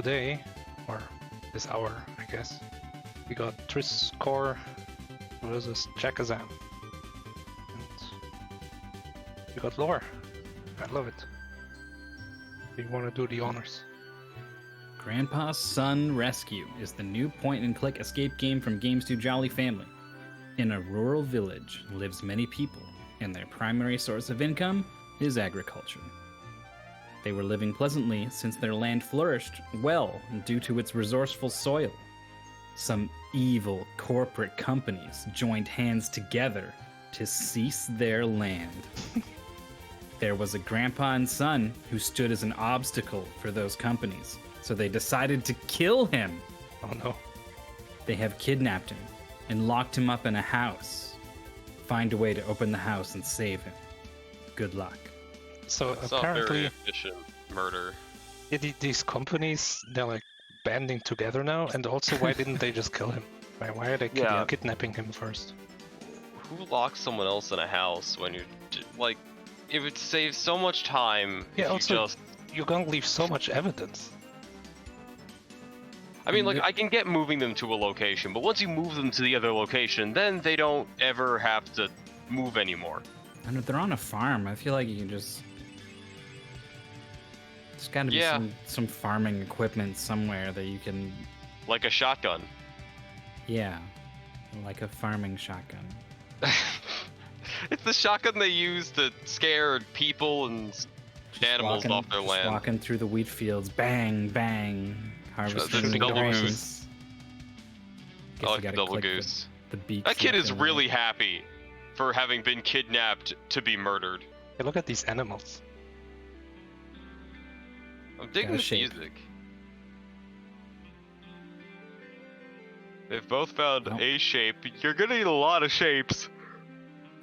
today, or this hour, I guess, we got Trisscorp versus Jakazam. And we got lore. I love it. Do you want to do the honors? Grandpa's Son Rescue is the new point-and-click escape game from Games 2 Jolly Family. In a rural village lives many people, and their primary source of income is agriculture. They were living pleasantly since their land flourished well due to its resourceful soil. Some evil corporate companies joined hands together to seize their land. There was a grandpa and son who stood as an obstacle for those companies, so they decided to kill him. Oh no. They have kidnapped him and locked him up in a house. Find a way to open the house and save him. Good luck. So It's apparently, not very efficient murder. yeah, these companies, they're like banding together now, and also why didn't they just kill him? Why are they Yeah. kidnapping him first? Who locks someone else in a house when like, it would save so much time Yeah, if you also- just... You're gonna leave so much evidence. I mean, like, I can get moving them to a location, but once you move them to the other location, then they don't ever have to move anymore. And if they're on a farm, I feel like you can just... There's gotta be Yeah. some farming equipment somewhere that you can... Like a shotgun. Yeah, like a farming shotgun. It's the shotgun they use to scare people and animals off their just land. Walking through the wheat fields, bang, bang, harvesting Just the double grains. goose. Guess I you like the gotta double click goose. The beak. That kid is left and right. really happy for having been kidnapped to be murdered. Hey, look at these animals. I'm digging Got a the shape. music. They've both found Oh. a shape. You're gonna need a lot of shapes.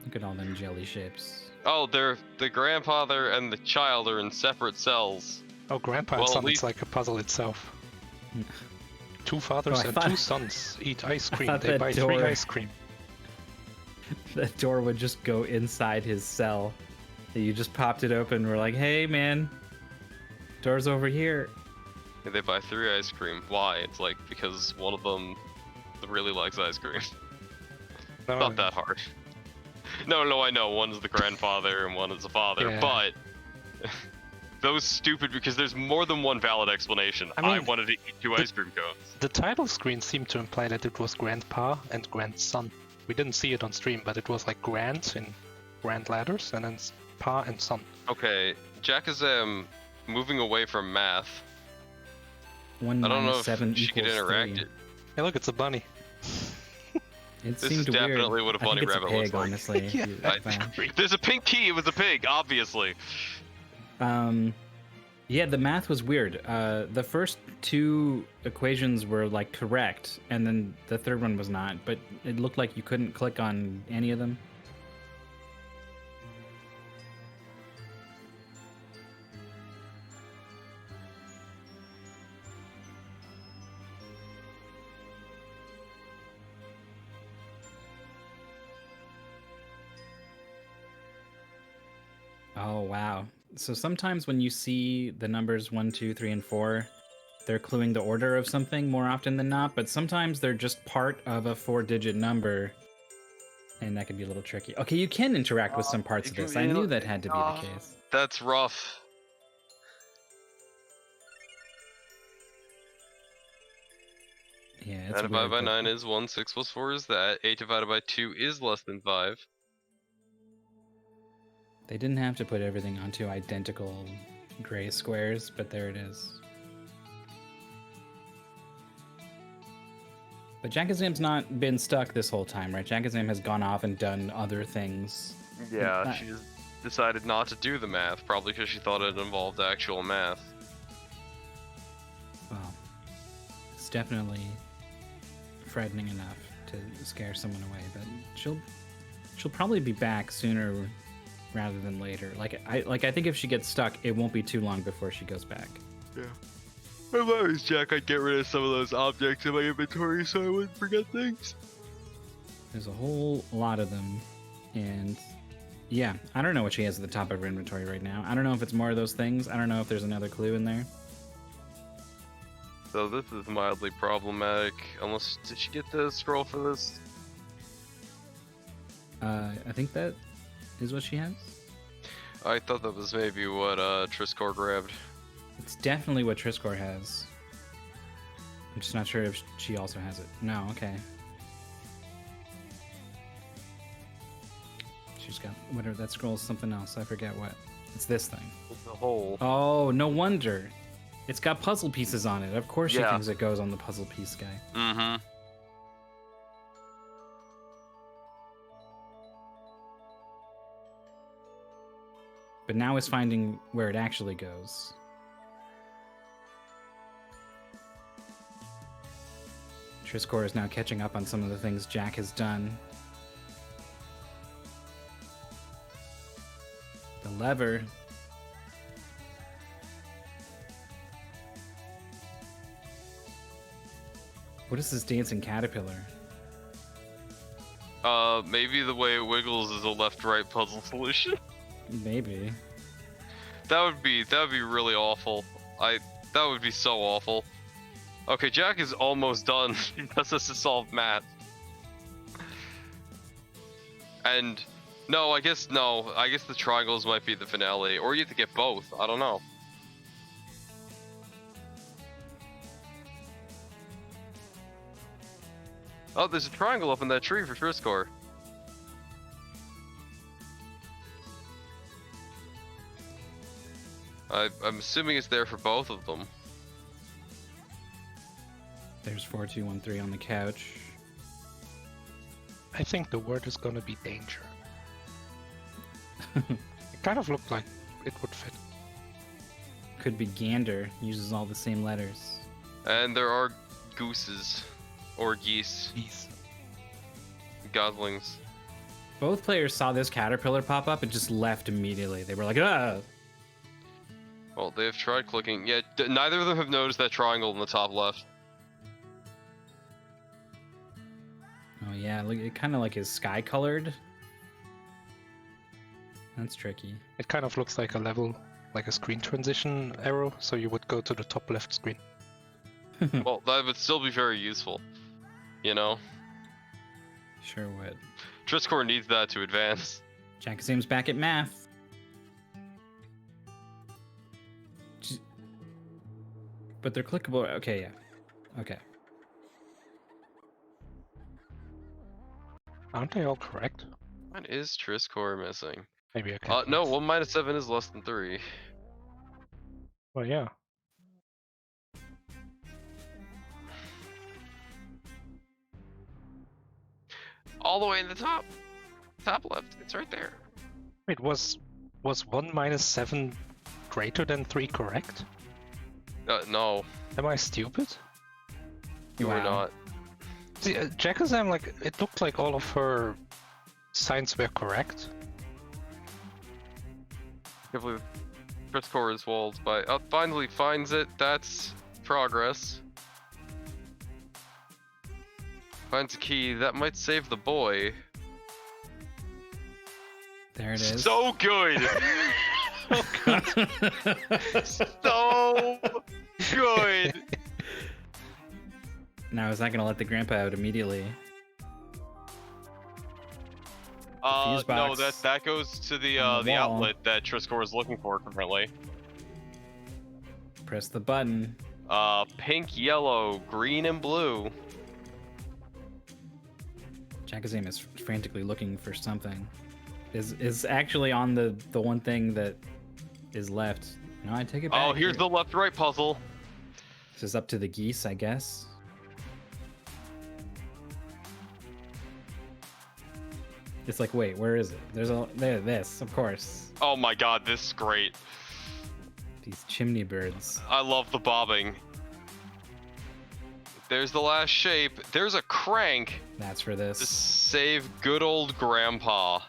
Look at all them jelly shapes. Oh, they're the grandfather and the child are in separate cells. Oh, grandpa Well, and at son, least- it's like a puzzle itself. Hmm. Two fathers Oh, I and thought- two sons eat ice cream. thought They that buy door- 3 ice cream. The door would just go inside his cell. You just popped it open. We're like, hey, man, door's over here. They buy 3 ice cream. Why? It's like because one of them really likes ice cream. No, Not that hard. No, I know. One is the grandfather and one is the father, Yeah. but those stupid because there's more than one valid explanation. I I mean, wanted to eat 2 ice cream cones. The title screen seemed to imply that it was grandpa and grandson. We didn't see it on stream, but it was like grand in grand letters, and then pa and son. Okay, Jakazam moving away from math. 1 I don't know minus 7 if she could equals interact 3. it. Hey, look, it's a bunny. It This seemed is weird. definitely what a I think bunny it's rabbit pig, looks like. honestly. if Yeah, you- I if, agree. There's a pink key. It was a pig, obviously. Yeah, the math was weird. The first 2 equations were like correct, and then the third one was not. But it looked like you couldn't click on any of them. Oh wow. So sometimes when you see the numbers 1, 2, 3, and 4, they're cluing the order of something more often than not, but sometimes they're just part of a 4-digit number, and that can be a little tricky. Okay, you can interact with some parts of this. I knew that had to be the case. That's rough. Yeah, 9 it's divided weird, by but 9 is 1, 6 plus 4 is that, 8 divided by 2 is less than 5. they didn't have to put everything onto identical gray squares, but there it is. But Jakazam's not been stuck this whole time, right? Jakazam has gone off and done other things. Yeah, That- she just decided not to do the math, probably because she thought it involved actual math. Well, it's definitely frightening enough to scare someone away, but she'll probably be back sooner rather than later. I think if she gets stuck, it won't be too long before she goes back. Yeah. If I was Jack, I'd get rid of some of those objects in my inventory so I wouldn't forget things. There's a whole lot of them, and yeah, I don't know what she has at the top of her inventory right now. I don't know if it's more of those things. I don't know if there's another clue in there. So this is mildly problematic. Unless, did she get the scroll for this? I think that is what she has. I thought that was maybe what Trisscorp grabbed. It's definitely what Trisscorp has. I'm just not sure if she also has it. No, okay. She's got whatever that scroll is something else. I forget what. It's this thing. It's a hole. Oh, no wonder. It's got puzzle pieces on it. Of course she Yeah. thinks it goes on the puzzle piece guy. Mm-hmm. But now it's finding where it actually goes. Trisscorp is now catching up on some of the things Jack has done. The lever. What is this dancing caterpillar? Maybe the way it wiggles is a left-right puzzle solution. Maybe. That would be really awful. That would be so awful. Okay, Jack is almost done. He just has to solve math. And no, I guess the triangles might be the finale, or you have to get both. I don't know. Oh, there's a triangle up in that tree for Trisscorp. I'm assuming it's there for both of them. There's 4213 on the couch. I think the word is gonna be danger. It kind of looked like it would fit. Could be gander. Uses all the same letters. And there are gooses. Or geese. Geese. Goslings. Both players saw this caterpillar pop up and just left immediately. They were like, ah! Well, they have tried clicking. Yeah, neither of them have noticed that triangle in the top left. Oh yeah, look, it kind of like is sky colored. That's tricky. It kind of looks like a level, like a screen transition arrow, so you would go to the top left screen. Well, that would still be very useful. You know? Sure would. Trisscorp needs that to advance. Jakazam's back at math. But they're clickable. Okay, yeah. Okay. Aren't they all correct? What is Trisscorp missing? Maybe I can. No, 1 minus 7 is less than 3. Well, yeah. All the way in the top. Top left. It's right there. Wait, was 1 minus 7 greater than 3 correct? No. Am I stupid? You were Wow. not. See, Jakazam, like, it looked like all of her signs were correct. I believe Trisscorp is walled by. Finally finds it. That's progress. Finds a key. That might save the boy. There it is. So good! So good! Now, is that going to let the grandpa out immediately? Fuse No, box that goes to the on the wall. outlet that Trisscorp is looking for currently. Press the button. Pink, yellow, green, and blue. Jakazam is frantically looking for something. Is actually on the one thing that is left. No, I take it back. Oh, here's the left-right puzzle. This is up to the geese, I guess. It's like, wait, where is it? This, of course. Oh my god, this is great. These chimney birds. I love the bobbing. There's the last shape. There's a crank That's for to this. save good old Grandpa.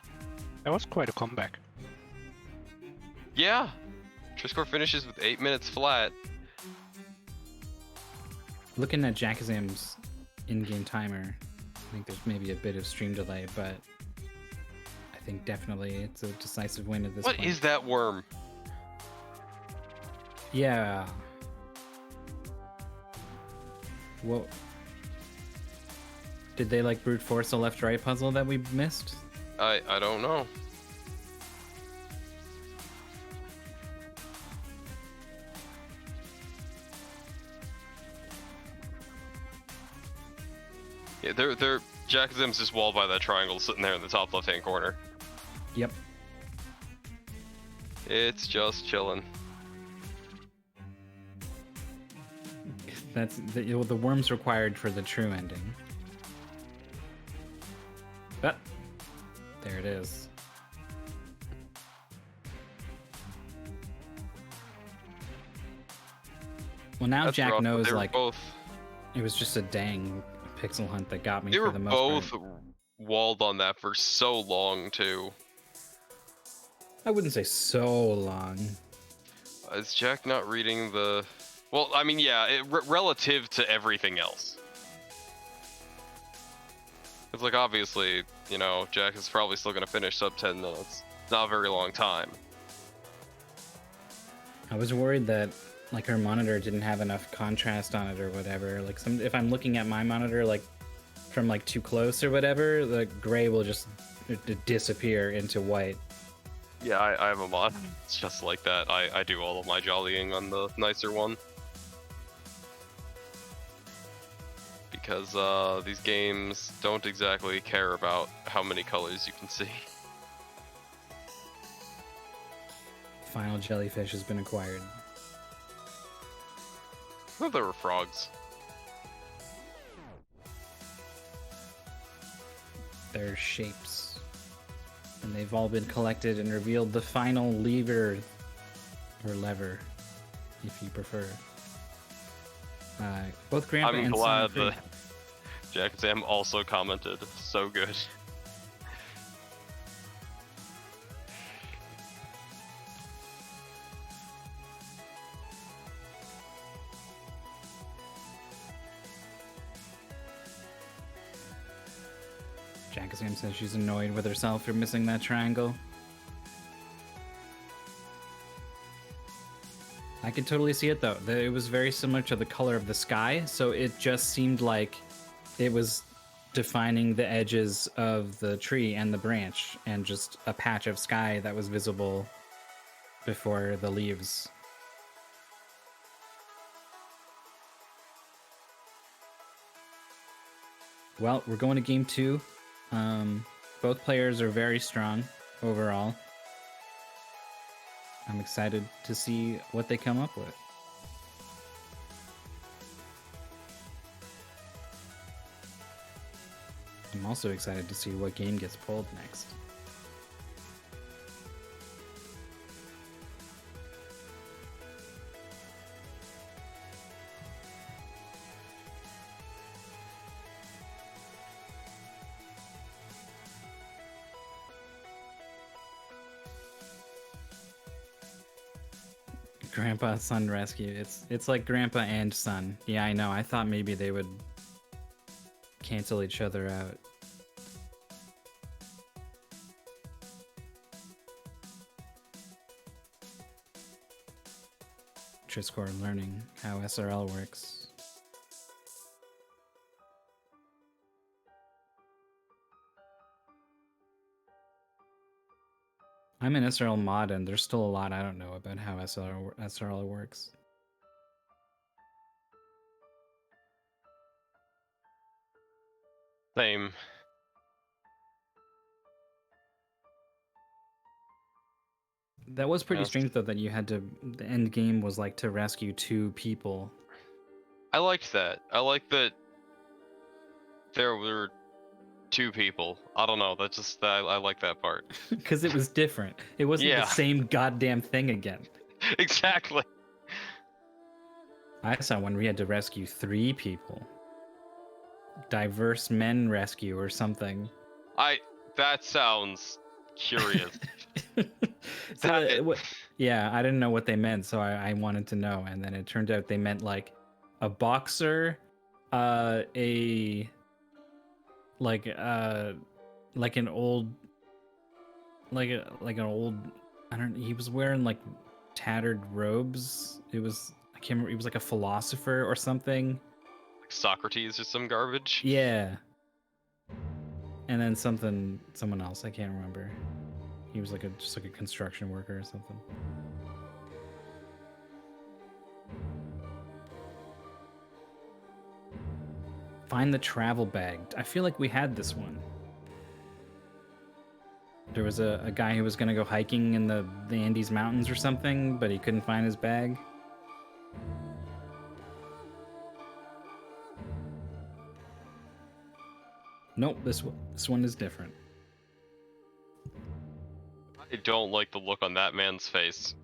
That was quite a comeback. Yeah. Trisscorp finishes with 8 minutes flat. Looking at Jakazam's in-game timer, I think there's maybe a bit of stream delay, but I think definitely it's a decisive win at this What point. is that worm? Yeah. What? Did they like brute force a left-right puzzle that we missed? I don't know. Yeah, they're Jakazam's just walled by that triangle sitting there in the top left-hand corner. Yep. It's just chilling. That's the worm's required for the true ending. But there it is. Well, now That's Jack rough, but knows they were like both, it was just a dang pixel hunt that got me they for were the most both part. walled on that for so long too. I wouldn't say so long. Is Jack not reading the? Well, I mean, yeah, relative to everything else. It's like obviously, you know, Jack is probably still gonna finish sub 10 minutes. Not a very long time. I was worried that like her monitor didn't have enough contrast on it or whatever. Like if I'm looking at my monitor like from like too close or whatever, the gray will just disappear into white. Yeah, I have a mod. It's just like that. I do all of my jollying on the nicer one. Because these games don't exactly care about how many colors you can see. Final jellyfish has been acquired. I thought there were frogs. They're shapes. And they've all been collected and revealed the final lever, or lever, if you prefer. Both Grandpa I'm and glad Son that Jakazam also commented. So good. Jakazam says she's annoyed with herself for missing that triangle. I could totally see it though. It was very similar to the color of the sky, so it just seemed like it was defining the edges of the tree and the branch and just a patch of sky that was visible before the leaves. Well, we're going to game 2. Both players are very strong overall. I'm excited to see what they come up with. I'm also excited to see what game gets pulled next. Grandpa Son Rescue. It's like Grandpa and Son. Yeah, I know. I thought maybe they would cancel each other out. Trisscorp learning how SRL works. I'm an SRL mod, and there's still a lot I don't know about how SRL works. Same. That was pretty Yeah. strange, though, that you had to. The end game was like to rescue 2 people. I liked that. I like that there were 2 people. I don't know. That's just I like that part. Because it was different. It wasn't Yeah. the same goddamn thing again. Exactly. I saw one we had to rescue 3 people. Diverse men rescue or something. That sounds curious. Yeah, I didn't know what they meant, so I wanted to know, and then it turned out they meant like a boxer, like an old, I don't. He was wearing like tattered robes. I can't remember. He was like a philosopher or something. like Socrates or some garbage. Yeah. And then someone else, I can't remember. He was just like a construction worker or something. Find the travel bag. I feel like we had this one. There was a guy who was gonna go hiking in the Andes Mountains or something, but he couldn't find his bag. Nope, this one is different. I don't like the look on that man's face.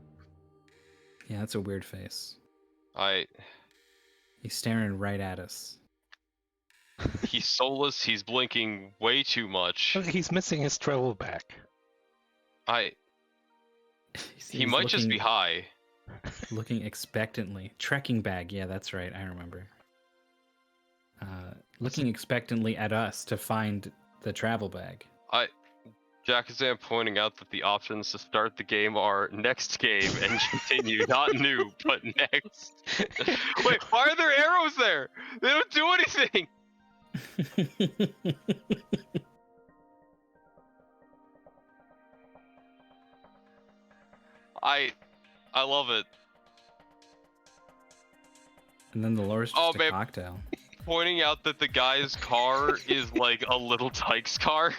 Yeah, that's a weird face. He's staring right at us. He's soulless. He's blinking way too much. He's missing his travel bag. He might just be high. Looking expectantly. Trekking bag. Yeah, that's right. I remember. Looking expectantly at us to find the travel bag. Jakazam pointing out that the options to start the game are next game and continue, not new, but next. Wait, why are there arrows there? They don't do anything. I love it. And then the lore's just a cocktail. Pointing out that the guy's car is like a little Tyke's car.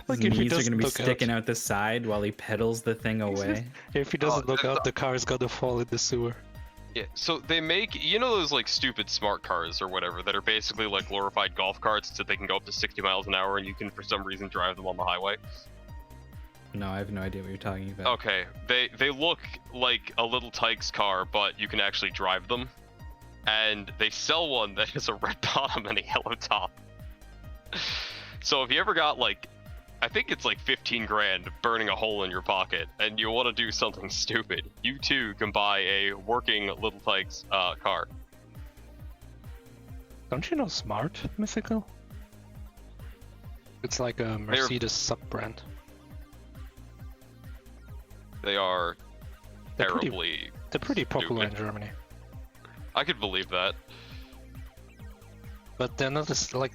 Like his knees are gonna be sticking out the side while he pedals the thing away. If he doesn't look out, the car is gonna fall in the sewer. Yeah, so they make, you know, those like stupid smart cars or whatever that are basically like glorified golf carts so they can go up to 60 miles an hour and you can for some reason drive them on the highway. No, I have no idea what you're talking about. Okay, they look like a little Tyke's car, but you can actually drive them. And they sell one that has a red bottom and a yellow top. So if you ever got like, I think it's like 15 grand burning a hole in your pocket and you want to do something stupid, you too can buy a working little Tyke's car. Don't you know Smart, Mythical? It's like a Mercedes sub-brand. They are terribly They're pretty popular stupid. in Germany. I could believe that. But they're not as, like,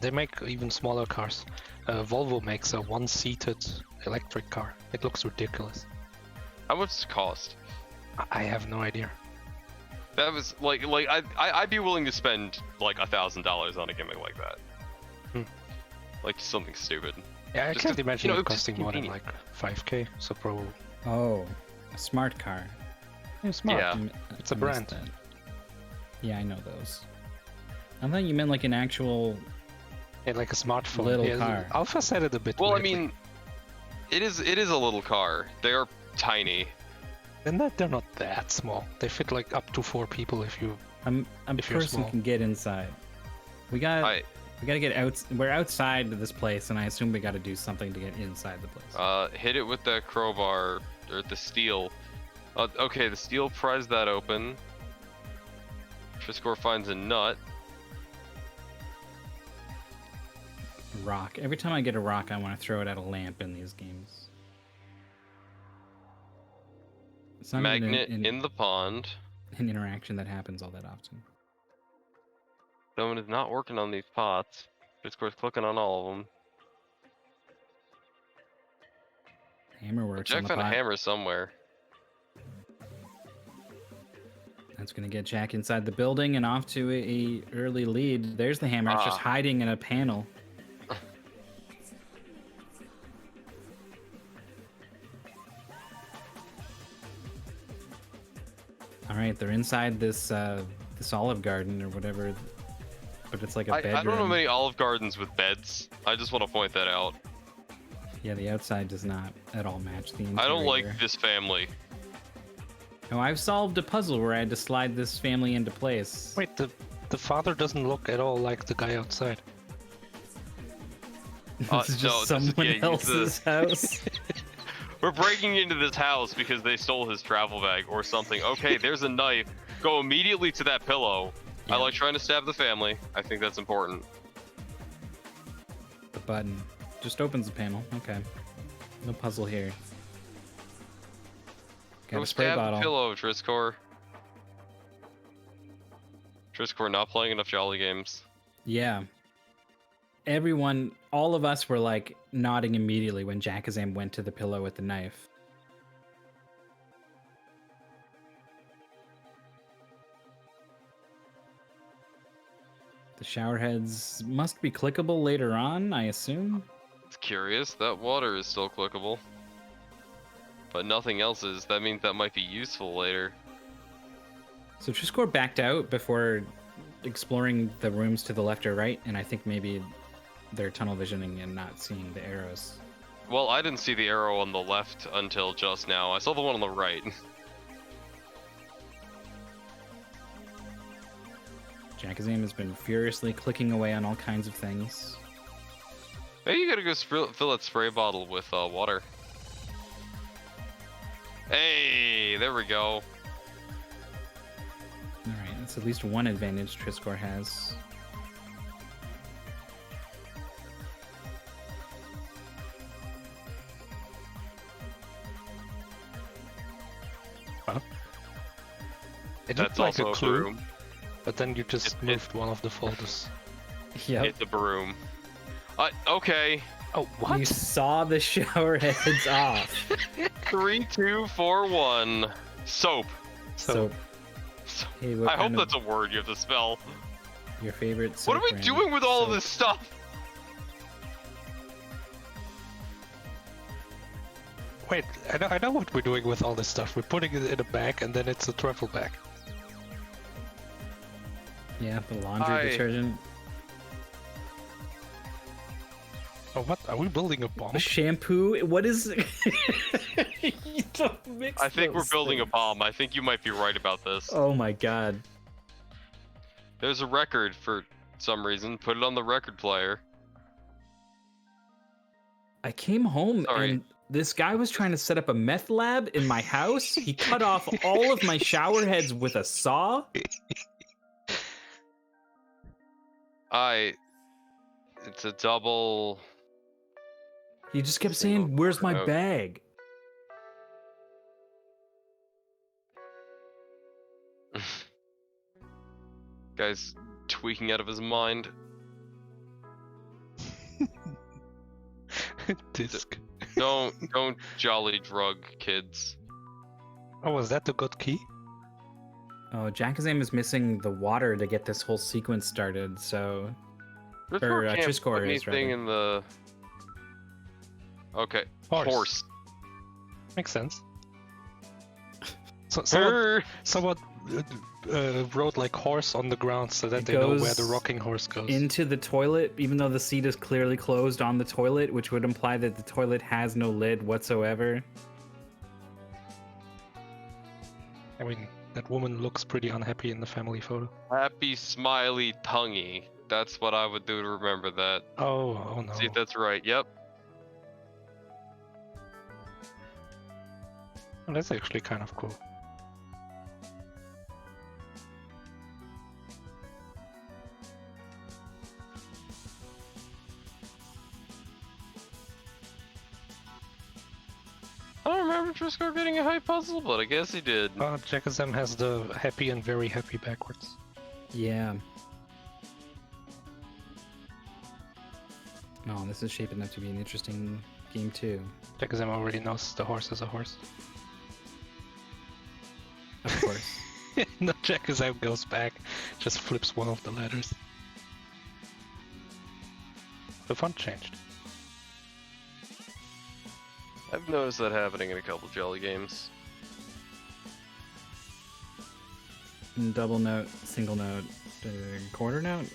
they make even smaller cars. Volvo makes a one-seated electric car. It looks ridiculous. How much does it cost? I have no idea. That was like I'd be willing to spend like $1,000 on a gimmick like that. Like something stupid. Yeah, I Just can't 'cause, imagine you know, it costing more than convenient. like 5k, so probably. Oh, a smart car. Yeah, Smart. Yeah. It's a I missed brand. that. Yeah, I know those. I thought you meant like an actual. Yeah, like a smartphone. Little yeah, car. Alpha said it a bit. Well, I weirdly. mean, it is a little car. They are tiny. And that they're not that small. They fit like up to 4 people if you. A If you're person small. can get inside. We gotta get out. We're outside of this place, and I assume we gotta do something to get inside the place. Hit it with the crowbar or the steel. Okay, the steel pries that open. Trisscorp finds a nut. Rock. Every time I get a rock, I want to throw it at a lamp in these games. It's not even Magnet in the pond. an interaction that happens all that often. Someone is not working on these pots. Trisscorp's clicking on all of them. Hammer works Jack on the found a pot. hammer somewhere. That's gonna get Jack inside the building and off to a early lead. There's the hammer. It's just hiding in a panel. All right, they're inside this this Olive Garden or whatever, but it's like a bedroom. I don't know many Olive Gardens with beds. I just want to point that out. Yeah, the outside does not at all match the interior. I don't like this family. No, I've solved a puzzle where I had to slide this family into place. Wait, the father doesn't look at all like the guy outside. This is just someone else's house. We're breaking into this house because they stole his travel bag or something. Okay, there's a knife. Go immediately to that pillow. Yeah. I like trying to stab the family. I think that's important. The button just opens the panel. Okay, no puzzle here. Got Go a spray stab bottle. the pillow, Trisscorp. Trisscorp not playing enough Jolly games. Yeah. Everyone, all of us were like nodding immediately when Jakazam went to the pillow with the knife. The shower heads must be clickable later on, I assume. It's curious. That water is still clickable. But nothing else is. That means that might be useful later. So Trisscorp backed out before exploring the rooms to the left or right, and I think maybe they're tunnel visioning and not seeing the arrows. Well, I didn't see the arrow on the left until just now. I saw the one on the right. Jakazam has been furiously clicking away on all kinds of things. Maybe you gotta go fill that spray bottle with water. Hey, there we go. Alright, that's at least one advantage Trisscorp has. Huh? It That's looked like also a a clue, broom. but then you just moved one of the folders. Yep. It's a broom. Okay. Oh, what? You saw the shower heads off. 3, 2, 4, 1. Soap. So, hey, what I hope kind of that's a word you have to spell. your favorite What soap are we brand? doing with all of Soap. this stuff? Wait, I know what we're doing with all this stuff. We're putting it in a bag, and then it's a travel bag. Yeah, the laundry detergent. Oh, what? Are we building a bomb? A shampoo? What is... You don't mix I think we're those building a things. bomb. I think you might be right about this. Oh my god. There's a record for some reason. Put it on the record player. I came home Sorry. and this guy was trying to set up a meth lab in my house. He cut off all of my shower heads with a saw. It's a double... He just kept Single saying, "Where's my note. bag?" Guy's tweaking out of his mind. Disc. Don't jolly drug kids. Oh, was that the good key? Oh, Jakazam is missing the water to get this whole sequence started, so... Trisscorp can't Trisscorp put is, anything rather. in the... Okay. Horse. Makes sense. So someone wrote like horse on the ground so that It they know where goes the rocking horse goes. into the toilet, even though the seat is clearly closed on the toilet, which would imply that the toilet has no lid whatsoever. I mean, that woman looks pretty unhappy in the family photo. Happy smiley tonguey. That's what I would do to remember that. Oh no. See if that's right. Yep. Oh, that's actually kind of cool. I don't remember Trisscorp getting a high puzzle, but I guess he did. Jakazam has the happy and very happy backwards. Yeah. Oh, this is shaping up to be an interesting game too. Jakazam already knows the horse is a horse. Of course. No, Jakazam goes back, just flips one of the letters. The font changed. I've noticed that happening in a couple Jelly games. Double note, single note, quarter note?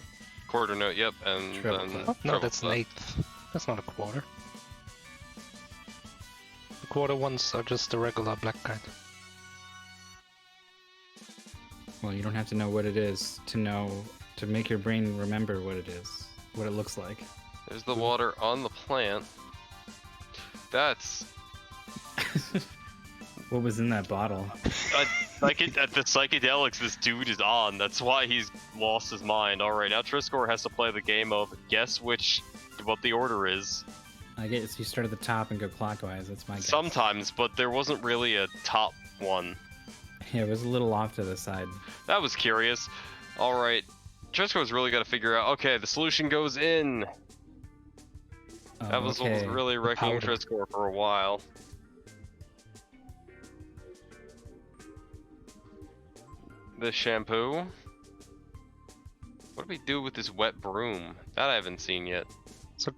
Quarter note, yep, and Treble then... clef. Oh, no, treble that's an clef. eighth. That's not a quarter. The quarter ones are just the regular black kind. Well, you don't have to know what it is to make your brain remember what it is, what it looks like. There's the water on the plant. That's... What was in that bottle? At the psychedelics this dude is on. That's why he's lost his mind. Alright, now Trisscorp has to play the game of guess what the order is. I guess you start at the top and go clockwise. That's my guess. Sometimes, but there wasn't really a top one. Yeah, it was a little off to the side. That was curious. All right, Trisscorp's really got to figure out. Okay, the solution goes in. Oh, That was what was okay. really The wrecking powder. Trisscorp for a while. The shampoo. What do we do with this wet broom? That I haven't seen yet. So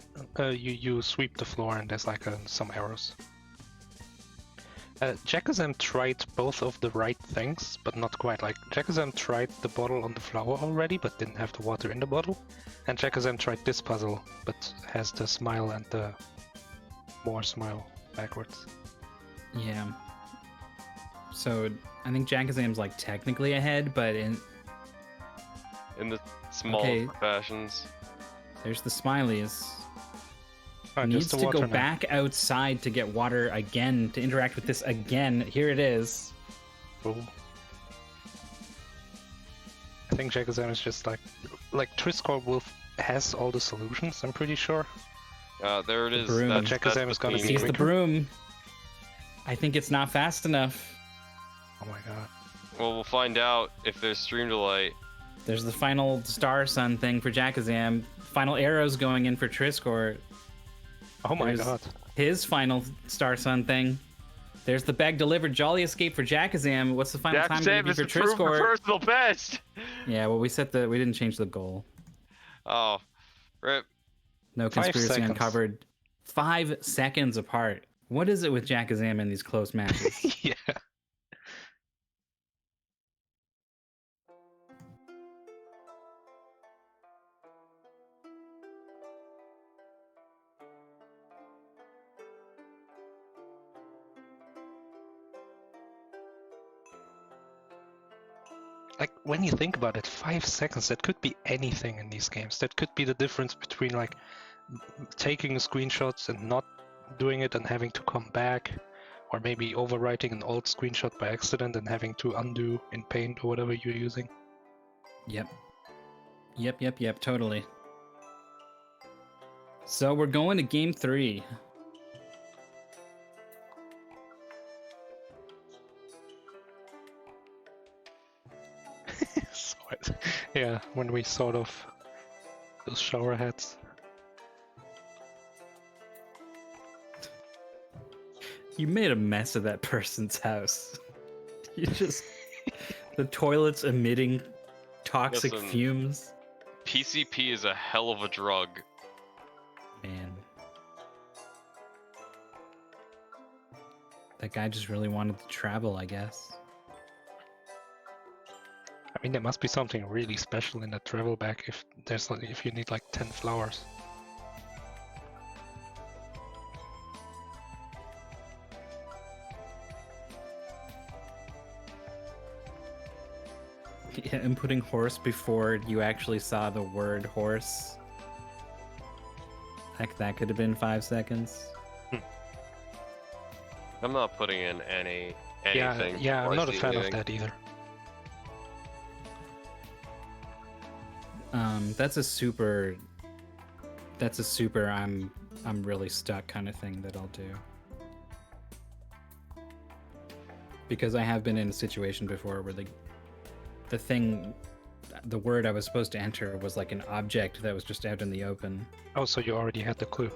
you sweep the floor and there's like some arrows. Jakazam tried both of the right things, but not quite. Like Jakazam tried the bottle on the flower already, but didn't have the water in the bottle. And Jakazam tried this puzzle, but has the smile and the more smile backwards. Yeah. So I think Jakazam's like technically ahead, but in In the small Okay. fashions. there's the smileys. Alright, Needs there's the to water go now. back outside to get water again, to interact with this again. Here it is. Oh. I think Jakazam is just like Trisscorp has all the solutions. I'm pretty sure. There it is. broom. That's Jakazam is gonna the be Sees theme. the quicker. broom. I think it's not fast enough. Oh my god. Well, we'll find out if there's stream delay. There's the final star sun thing for Jakazam. Final arrows going in for Trisscorp. Oh my There's- god. His final star sun thing. There's the bag delivered jolly escape for Jakazam. What's the final time going to Jakazam be is for the true Trisscorp? personal best. Yeah, well, we didn't change the goal. Oh, rip. No 5 conspiracy seconds. uncovered. 5 seconds apart. What is it with Jakazam in these close matches? Yeah. Like, when you think about it, 5 seconds, that could be anything in these games. That could be the difference between, like, taking screenshots and not doing it and having to come back, or maybe overwriting an old screenshot by accident and having to undo in Paint or whatever you're using. Yep. Yep, totally. So we're going to game 3. So yeah, when we sort of those shower heads. You made a mess of that person's house. You just... the toilet's emitting toxic Listen. fumes. PCP is a hell of a drug. Man. That guy just really wanted to travel, I guess. I mean, there must be something really special in that travel bag if you need like 10 flowers. Yeah, inputting horse before you actually saw the word horse. Heck, that could have been 5 seconds. I'm not putting in anything. Yeah, before I'm I not a see fan anything. of that either. That's a super I'm really stuck kind of thing that I'll do. Because I have been in a situation before where the word I was supposed to enter was like an object that was just out in the open. Oh, so you already had the clue.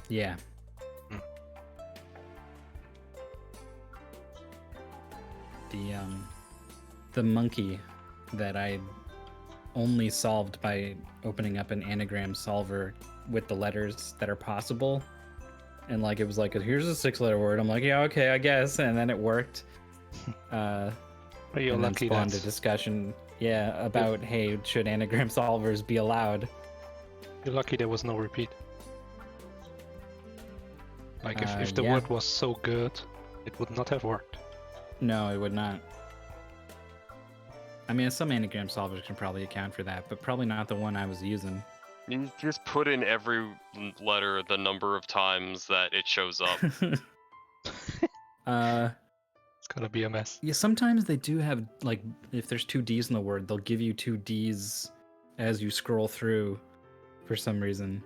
Yeah. Hmm. The monkey that I only solved by opening up an anagram solver with the letters that are possible. And like it was like, here's a 6-letter word. I'm like, yeah, okay, I guess. And then it worked. But you're and then lucky spawned a that discussion, about hey, should anagram solvers be allowed? you're lucky there was no repeat. Like if the yeah. word was so good, it would not have worked. No, it would not. I mean, some anagram solvers can probably account for that, but probably not the one I was using. You just put in every letter the number of times that it shows up. It's gonna be a mess. Yeah, sometimes they do have, like, if there's 2 D's in the word, they'll give you 2 D's as you scroll through for some reason.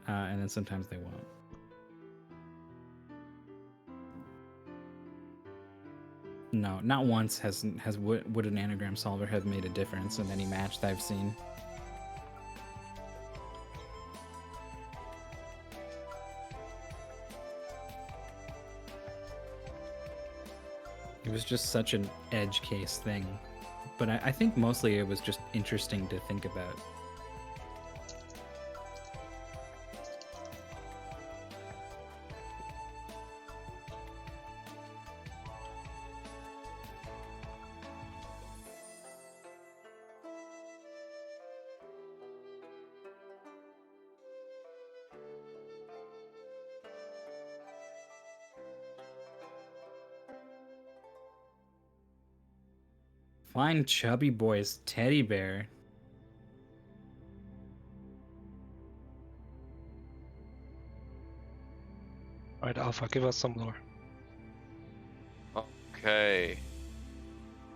And then sometimes they won't. No, not once would an anagram solver have made a difference in any match that I've seen. It was just such an edge case thing. But I think mostly it was just interesting to think about. Find Chubby Boy's teddy bear. Alright, Alpha, give us some lore. Okay.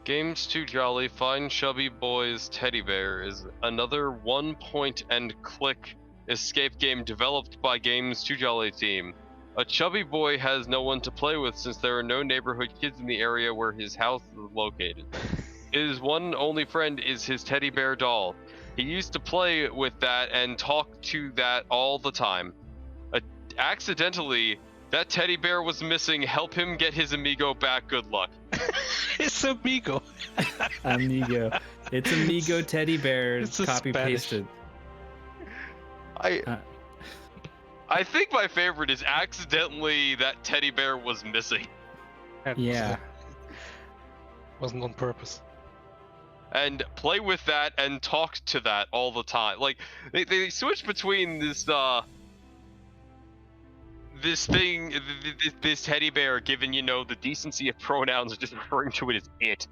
Games Too Jolly, Find Chubby Boy's Teddy Bear is another one-point-and-click escape game developed by Games Too Jolly team. A chubby boy has no one to play with since there are no neighborhood kids in the area where his house is located. His one only friend is his teddy bear doll. He used to play with that and talk to that all the time. Accidentally, that teddy bear was missing. Help him get his amigo back. Good luck. It's Amigo. Amigo. It's Amigo teddy bear It's a copy pasted. I think my favorite is accidentally that teddy bear was missing. Yeah. Wasn't on purpose. And play with that and talk to that all the time. Like they switch between this this teddy bear, given the decency of pronouns, just referring to it as it.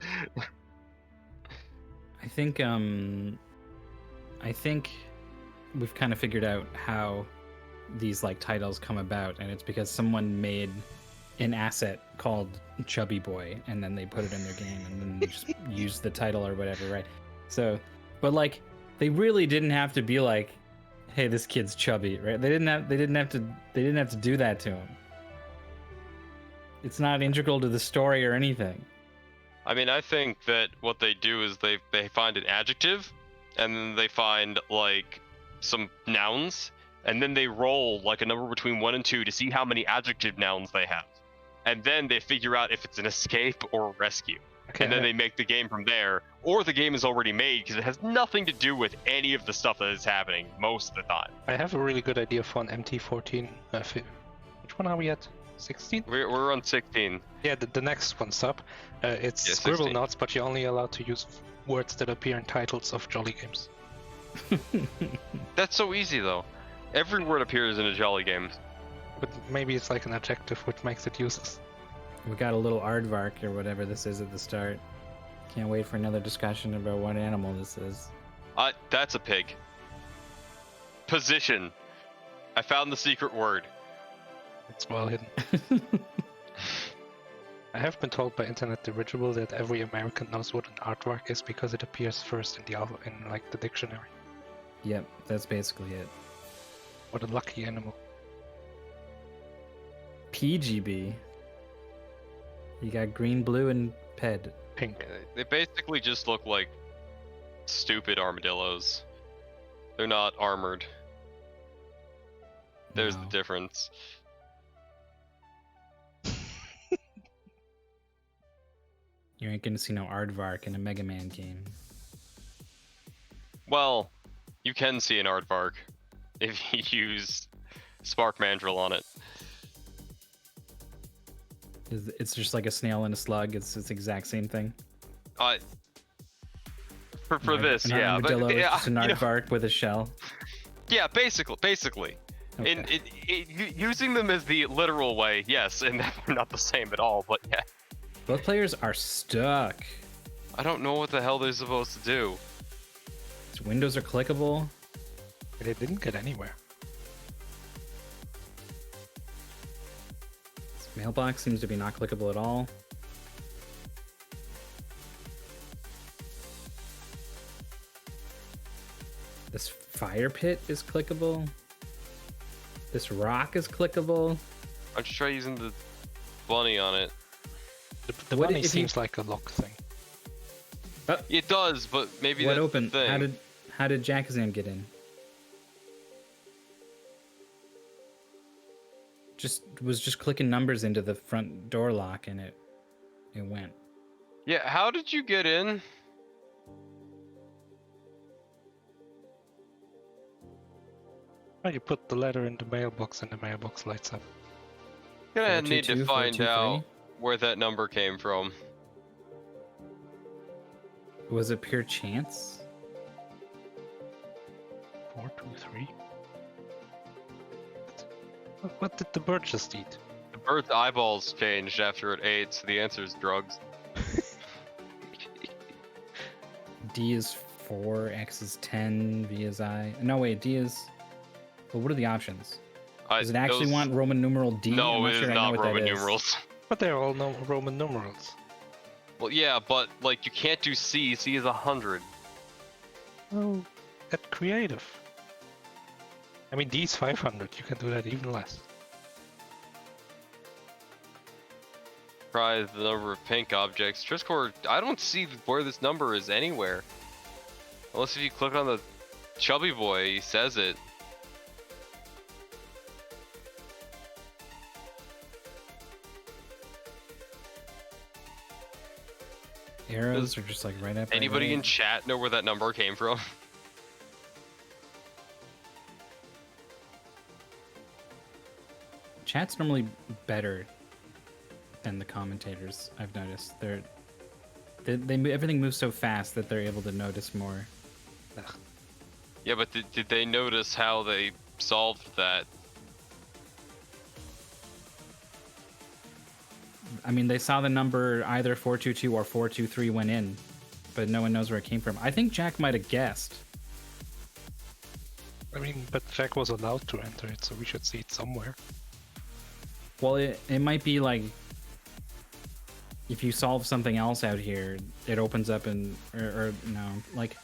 I think we've kind of figured out how these like titles come about, and it's because someone made an asset called Chubby Boy, and then they put it in their game, and then they just use the title or whatever, right? So, but like, they really didn't have to be like, "Hey, this kid's chubby," right? They didn't have to do that to him. It's not integral to the story or anything. I mean, I think that what they do is they find an adjective, and then they find like some nouns, and then they roll like a number between 1 and 2 to see how many adjective nouns they have. And then they figure out if it's an escape or a rescue. Okay. And then they make the game from there, or the game is already made because it has nothing to do with any of the stuff that is happening most of the time. I have a really good idea for an MT14. Which one are we at? 16? We're on 16. Yeah, the next one's up. It's Yeah, scribble 16. knots, but you're only allowed to use words that appear in titles of Jolly games. That's so easy though. Every word appears in a Jolly game. But maybe it's like an adjective which makes it useless. We got a little aardvark or whatever this is at the start. Can't wait for another discussion about what animal this is. That's a pig. Position. I found the secret word. It's well hidden. I have been told by Internet Dirigible that every American knows what an aardvark is because it appears first in the dictionary. Yep, that's basically it. What a lucky animal. PGB. You got green, blue, and ped. Pink. They basically just look like stupid armadillos. They're not armored. There's No. the difference. You ain't gonna see no aardvark in a Mega Man game. Well, you can see an aardvark if you use Spark Mandrill on it. It's just like a snail and a slug. It's the exact same thing. For this, An yeah, armadillo but is yeah, just an aardvark with a shell. yeah, basically. Okay. Using them as the literal way, yes, and they're not the same at all. But yeah, Both players are stuck. I don't know what the hell they're supposed to do. These windows are clickable. But it didn't get anywhere. This mailbox seems to be not clickable at all. This fire pit is clickable. This rock is clickable. Why don't you try using the bunny on it? The What money if you- seems like a lock thing. It does, but maybe What that's opened? the thing. How did Jakazam get in? Was just clicking numbers into the front door lock and it went. Yeah, how did you get in? Oh, you put the letter in the mailbox and the mailbox lights up. Gonna need to 422, find 423? out where that number came from. Was it pure chance? 4, 2, 3. What did the bird just eat? The bird's eyeballs changed after it ate, so the answer is drugs. D is 4, X is 10, V is I. No, wait, D is. Well, what are the options? Does it actually want Roman numeral D? No, I'm it is sure I know not what that Roman is. numerals. But they're all Roman numerals. Well, yeah, but like you can't do C. C is 100. Oh, get creative. I mean, D's 500. You can do that even less. Try the number of pink objects. Trisscorp, I don't see where this number is anywhere. Unless if you click on the Chubby boy, he says it. Arrows are just like right up. Anybody right in chat know where that number came from? Chat's normally better than the commentators. I've noticed everything moves so fast that they're able to notice more. Ugh. Yeah, but did they notice how they solved that? I mean, they saw the number either 422 or 423 went in, but no one knows where it came from. I think Jack might have guessed. I mean, but Jack was allowed to enter it, so we should see it somewhere. Well, it might be like if you solve something else out here, it opens up and or no, like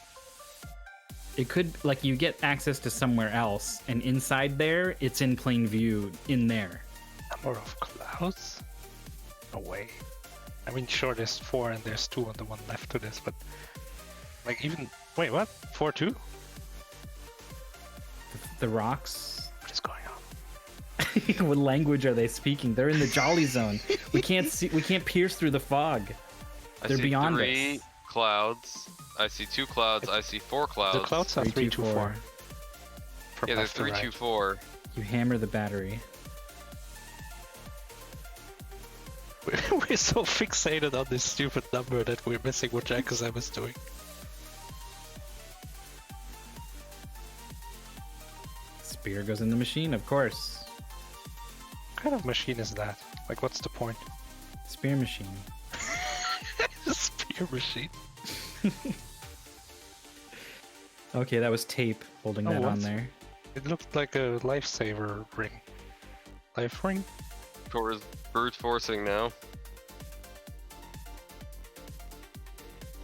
it could like you get access to somewhere else, and inside there, it's in plain view in there. Number of clouds? No way. I mean, sure, there's 4 and there's 2 on the one left to this, but like even wait, what? 4, 2? The rocks. What is going on? What language are they speaking? They're in the jolly zone. We can't see. We can't pierce through the fog. They're I see beyond 3 us. clouds. I see 2 clouds. I see 4 clouds. The clouds are 3, 2, 4. From Yeah, they're left to 3, right. 2, 4. You hammer the battery. We're so fixated on this stupid number that we're missing what Jakazam is doing. Spear goes in the machine, of course. What kind of machine is that? Like, what's the point? Spear machine. Spear machine. Okay, that was tape holding Oh, that on what? there. It looked like a lifesaver ring. Life ring? Tor is brute forcing now.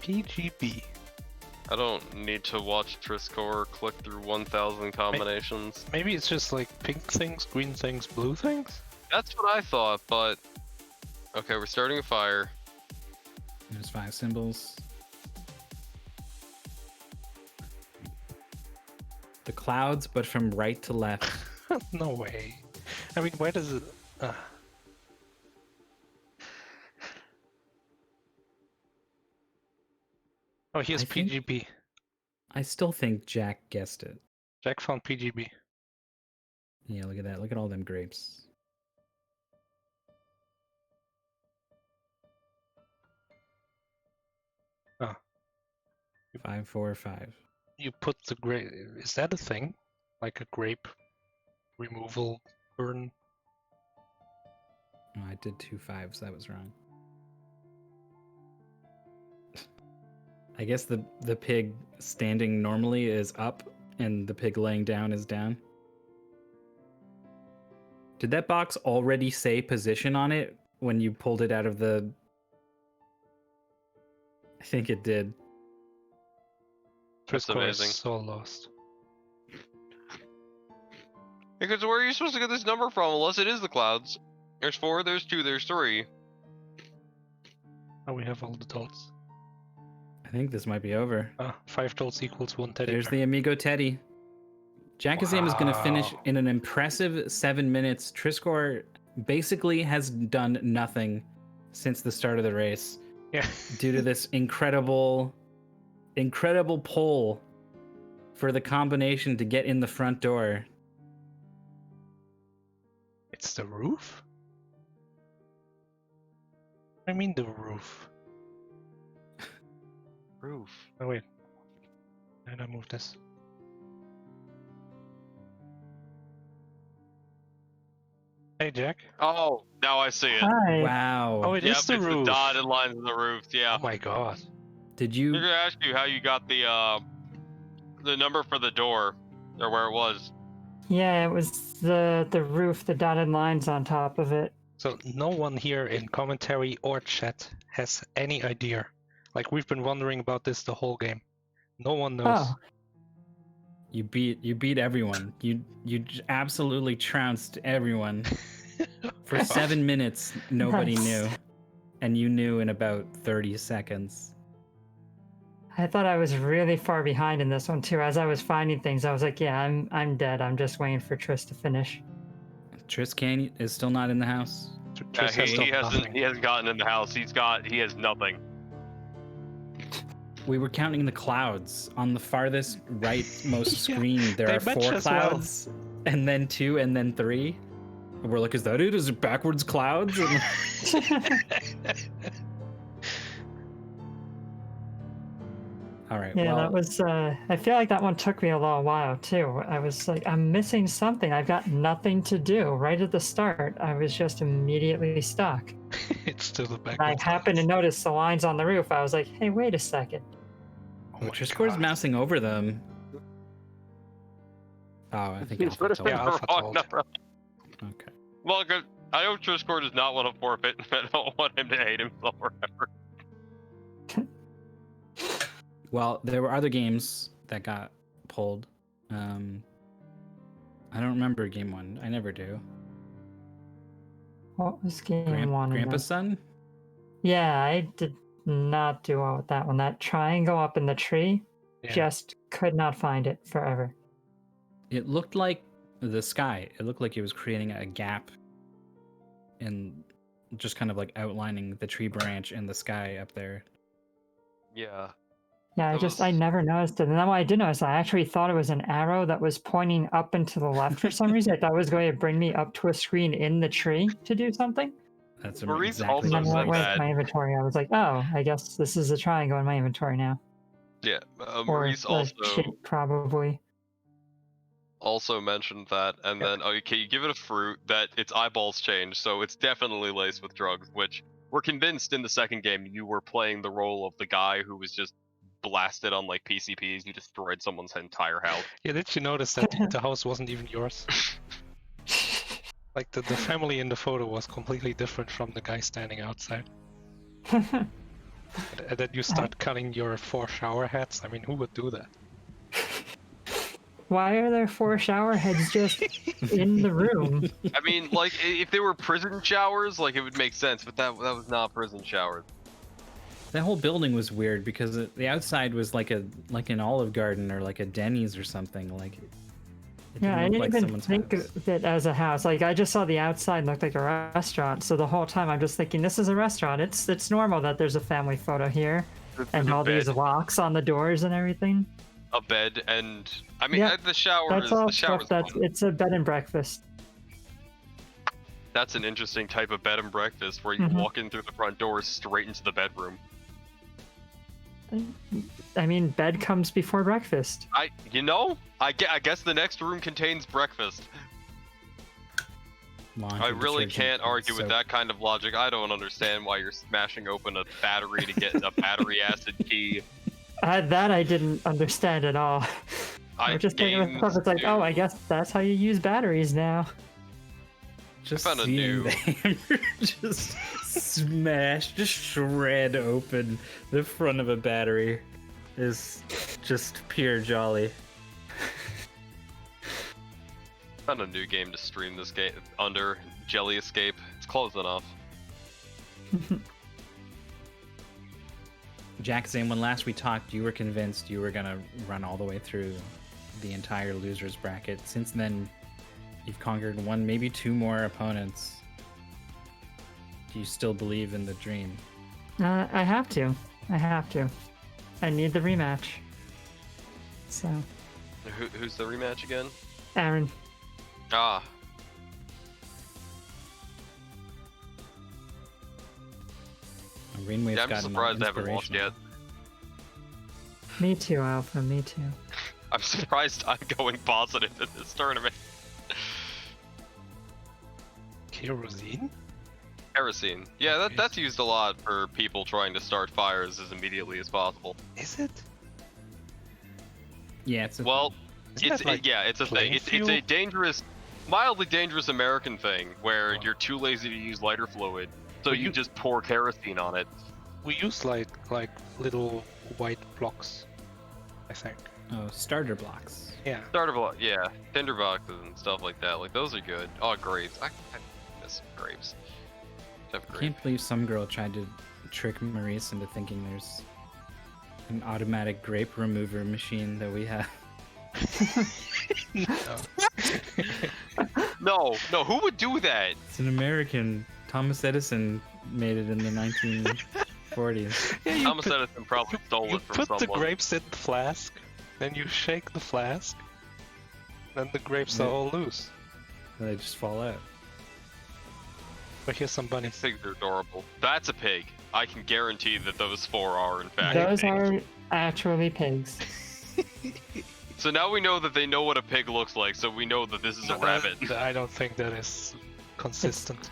PGB. I don't need to watch Trisscorp click through 1,000 combinations. Maybe it's just like pink things, green things, blue things? That's what I thought, but... Okay, we're starting a fire. There's 5 symbols. The clouds, but from right to left. No way. I mean, where does it... Oh, here's I think- PGB. I still think Jack guessed it. Jack found PGB. Yeah, look at that. Look at all them grapes. Oh. 5, 4, 5. You put the grape... Is that a thing? Like a grape removal burn? Oh, I did 2 5s. That was wrong. I guess the pig standing normally is up, and the pig laying down is down. Did that box already say position on it when you pulled it out of the... I think it did. That's Trisscorp is amazing. so lost. Because where are you supposed to get this number from unless it is the clouds? There's 4, there's 2, there's 3. Oh, we have all the dolls. I think this might be over. 5 dolls equals 1 teddy There's bear. the Amigo Teddy. Jakazam is going to finish Wow. in an impressive 7 minutes. Trisscorp basically has done nothing since the start of the race Yeah. due to this incredible pull for the combination to get in the front door. It's the roof? I mean the roof. Roof. Oh wait. And I move this. Hey Jack. Oh, now I see it. Hi. Wow. Oh, it Yep, is the it's roof. the dotted lines in the roof. Yeah. Oh my god. Did I'm you gonna ask you how you got the number for the door, or where it was. Yeah, it was the roof, the dotted lines on top of it. So no one here in commentary or chat has any idea. Like we've been wondering about this the whole game. No one knows. Oh, you beat everyone. You absolutely trounced everyone. For 7 minutes nobody Nice. knew. And you knew in about 30 seconds. I thought I was really far behind in this one too. As I was finding things, I was like, yeah, I'm dead. I'm just waiting for Triss to finish. Triss is still not in the house. Yeah, Triss has he done hasn't nothing. he hasn't gotten in the house. He has nothing. We were counting the clouds. On the farthest rightmost screen, there they are 4 match as well. clouds, and then 2, and then 3. And we're like, is that it? Is it backwards clouds? And- All right. Yeah, well, that was. I feel like that one took me a little while too. I was like, I'm missing something. I've got nothing to do. Right at the start, I was just immediately stuck. It's still the back. I happened to notice the lines on the roof. I was like, hey, wait a second. Oh my Trisscorp's God. mousing over them. Oh, I think He's Alpha put told Yeah, the him. Alpha wrong told. number. Okay. Well, good. I hope Trisscorp does not want to forfeit. I don't want him to hate himself forever. Well, there were other games that got pulled. I don't remember game 1. I never do. What was game one? in Grandpa's this? son? Yeah, I did not do well with that one. That triangle up in the tree, Yeah. just could not find it forever. It looked like the sky. It looked like it was creating a gap in just kind of like outlining the tree branch and the sky up there. Yeah. Yeah, I never noticed it. And then when I did notice, I actually thought it was an arrow that was pointing up and to the left for some reason. I thought it was going to bring me up to a screen in the tree to do something. That's Maurice exactly also And then what when said it went that. to my inventory, I was like, oh, I guess this is a triangle in my inventory now. Yeah. Or Maurice a shape, probably. also mentioned that, and then okay, you give it a fruit that its eyeballs change, so it's definitely laced with drugs. Which we're convinced in the second game you were playing the role of the guy who was just blasted on like PCPs. You destroyed someone's entire house. Yeah, did you notice that the house wasn't even yours? Like the family in the photo was completely different from the guy standing outside. And then you start cutting your 4 shower heads. I mean, who would do that? Why are there 4 shower heads just in the room? I mean, like if they were prison showers, like it would make sense, but that was not prison showers. That whole building was weird because the outside was like an Olive Garden or like a Denny's or something. Like, it Yeah, I look didn't like even someone's think house. of it as a house. Like, I just saw the outside looked like a restaurant. So the whole time I'm just thinking, this is a restaurant. It's normal that there's a family photo here and all these locks on the doors and everything. A bed, and I mean Yeah, the shower. That's all the shower's stuff. It's a bed and breakfast. That's an interesting type of bed and breakfast where you Mhm. walk in through the front door straight into the bedroom. I mean, bed comes before breakfast. I guess the next room contains breakfast. Laundry I really detergent, can't argue with soap. that kind of logic. I don't understand why you're smashing open a battery to get a battery acid key. That I didn't understand at all. I I'm just thinking with stuff. It's like, oh, I guess that's how you use batteries now. Just found a seeing new- the hammer just smash, just shred open the front of a battery is just pure jolly. found a new game to stream this game under Jelly Escape. It's close enough. Jakazam, when last we talked, you were convinced you were gonna run all the way through the entire losers bracket. Since then, you've conquered one, maybe two more opponents. Do you still believe in the dream? I have to. I need the rematch. So, Who's the rematch again? Aaron. Ah. Rainwave's Yeah, I'm got surprised I haven't lost yet. Me too, Alpha. Me too. I'm surprised I'm going positive in this tournament. Kerosene? Kerosene. Yeah, that's used a lot for people trying to start fires as immediately as possible. Is it? Yeah, it's a Well, Isn't that like it's a thing. flame It's fuel? a dangerous, mildly dangerous American thing where Oh. you're too lazy to use lighter fluid, so But you you- just pour kerosene on it. We use like little white blocks, I think. oh, starter blocks. Yeah. Starter block, yeah, tinder boxes and stuff like that. Like those are good. Oh, grapes. I miss grapes. Have I grapes. can't believe some girl tried to trick Maurice into thinking there's an automatic grape remover machine that we have. No. No, who would do that? It's an American. Thomas Edison made it in the 1940s. Yeah, Thomas Edison probably stole you it from put the someone. grapes in the flask, then you shake the flask, then the grapes are Yeah. all loose. They just fall out. But here's some These bunnies. pigs are adorable. That's a pig. I can guarantee that those four are in fact Those pigs. are actually pigs. So now we know that they know what a pig looks like, so we know that this is a rabbit. I don't think that is consistent.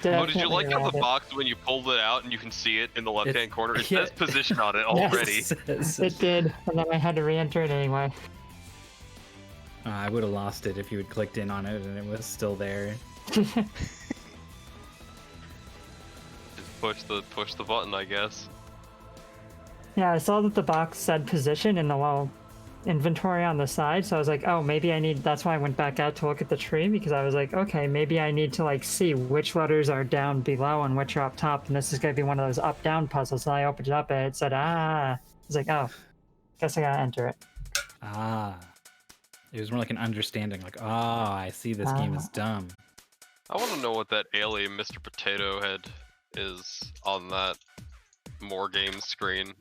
Oh, did you Definitely like how the rabbit. box, when you pulled it out and you can see it in the left-hand corner, it yeah. says position on it Yes. already? It did, and then I had to re-enter it anyway. I would have lost it if you had clicked in on it and it was still there. Just push the button, I guess. Yeah, I saw that the box said position in the little inventory on the side, so I was like, oh, maybe I need. That's why I went back out to look at the tree, because I was like, okay, maybe I need to like see which letters are down below and which are up top, and this is gonna be one of those up-down puzzles. And I opened it up and it said, I was like, oh, guess I gotta enter it. Ah. It was more like an understanding, like, oh, I see this game is dumb. I want to know what that alien Mr. Potato Head is on that more games screen.